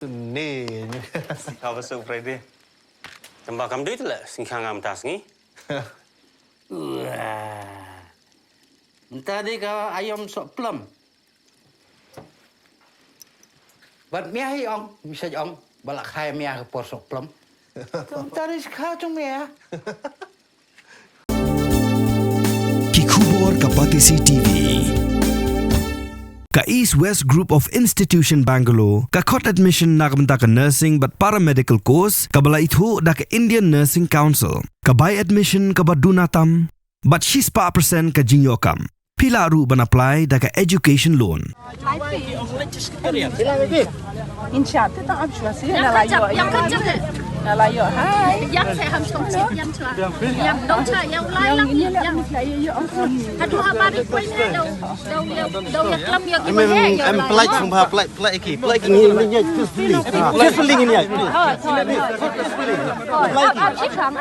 Ni. Kau besok Friday. Tembak kamu duit lah, singkang am tas ni. Wah. Tadi kau ayam sok plum. Buat miah ong, bisa ong. Balak khai miah ke por sok plum. Tadi sekau cung miah. Kikubor Kapatisi TV. Ka East West Group of Institution Bangalore, ka kot admission na kamta ka nursing but paramedical course, ka bala itu da ka Indian Nursing Council, ka by admission ka badunatam, but 6% ka jinyokam. Pila ru ban apply da ka education loan. Insya Allah tak habis masih yang kecil nak layak hai yang saya harus kongsi yang tua yang dong cha yang lain yang aduh apa ni kau ini dong yang kelam yang gimana Em pelak sumpah pelak iki. Pelak ini just feeling. Just feeling ini. Absipang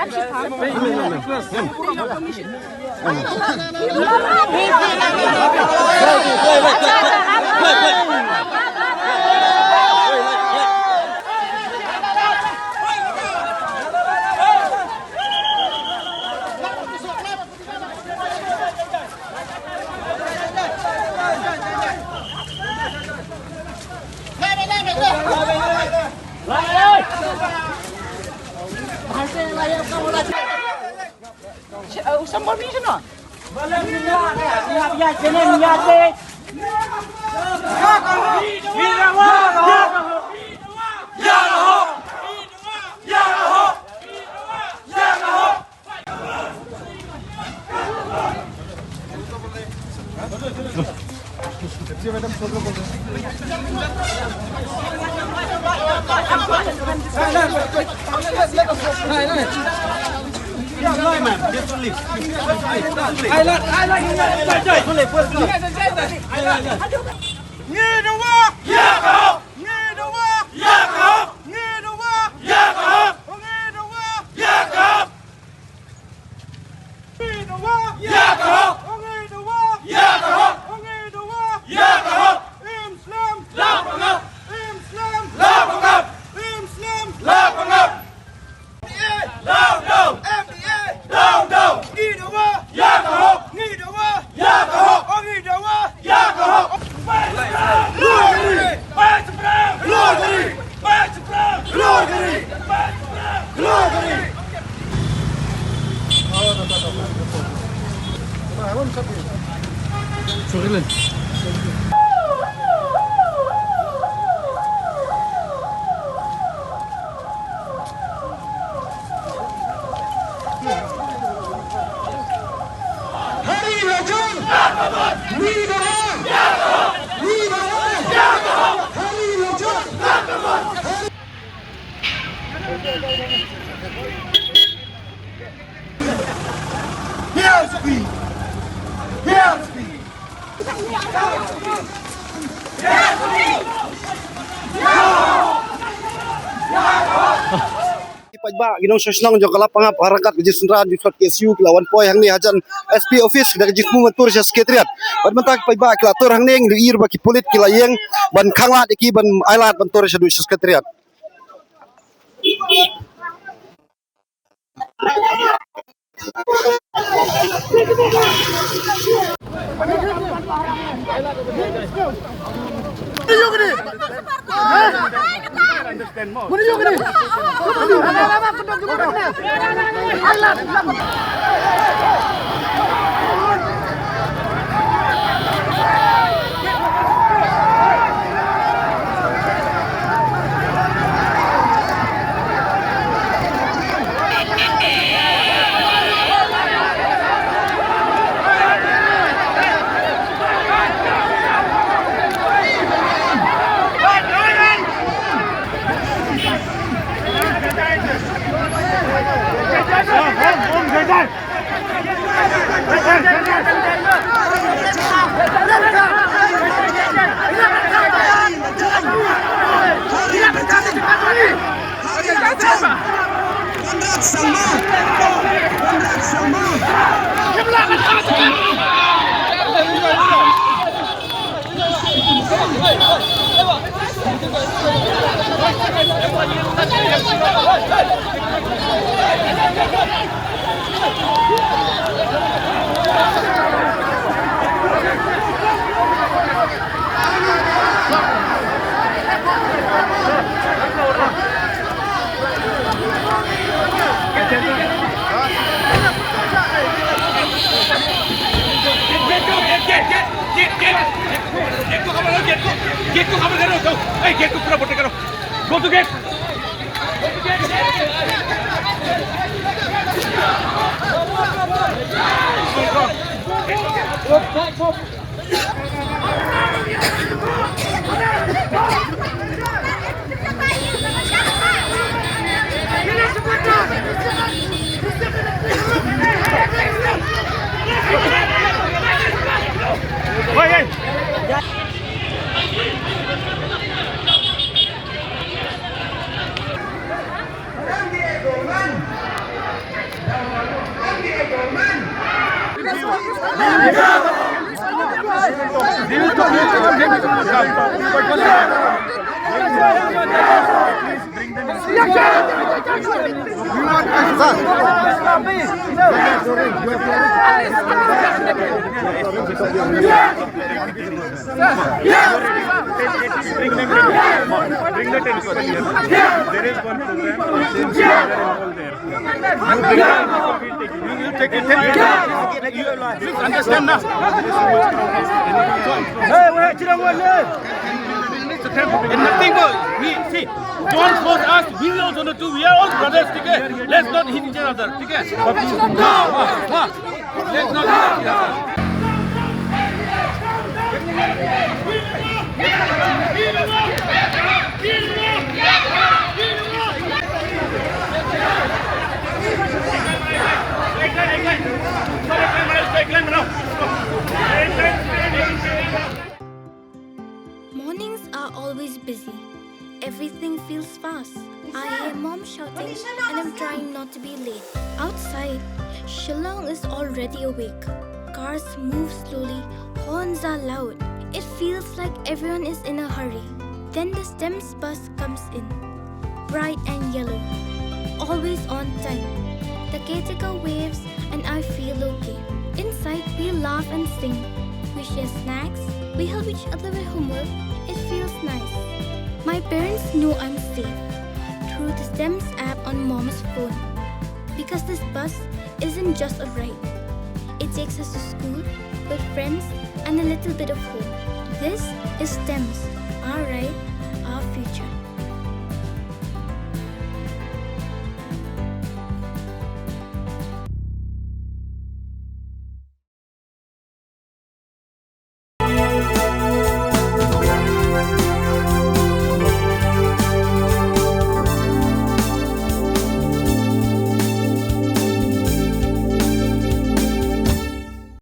Sambal ni sana. Pajba ginong sosnong jo kala pangap harakat ke jisnra di fat KSU lawan poi hang ni hajan SP office da jismu mentur sa sekretariat ban mentak pajba kila tur hang ning ir baki polit kila yeng ban khangla deki ban ailat mentur sa du sekretariat gate को cover करो जाओ ए gate को पूरा बोटे करो go to gate Bring the tent. There is one program. You take it. Please understand now. Hey, wait, and nothing more. We see. Don't force us. We will also do. We are all brothers. Okay? Let's not hit each other. Okay? Let's not hit each other. Mornings are always busy. Everything feels fast. I hear mom shouting and I'm trying not to be late. Outside, Shillong is already awake. Cars move slowly, horns are loud. It feels like everyone is in a hurry. Then the STEMS bus comes in, bright and yellow, always on time. The caretaker waves and I feel okay. Inside, we laugh and sing. We share snacks, we help each other with homework. It feels nice. My parents know I'm safe through the STEMS app on mom's phone. Because this bus isn't just a ride. It takes us to school, with friends, and a little bit of home. This is STEMS, our ride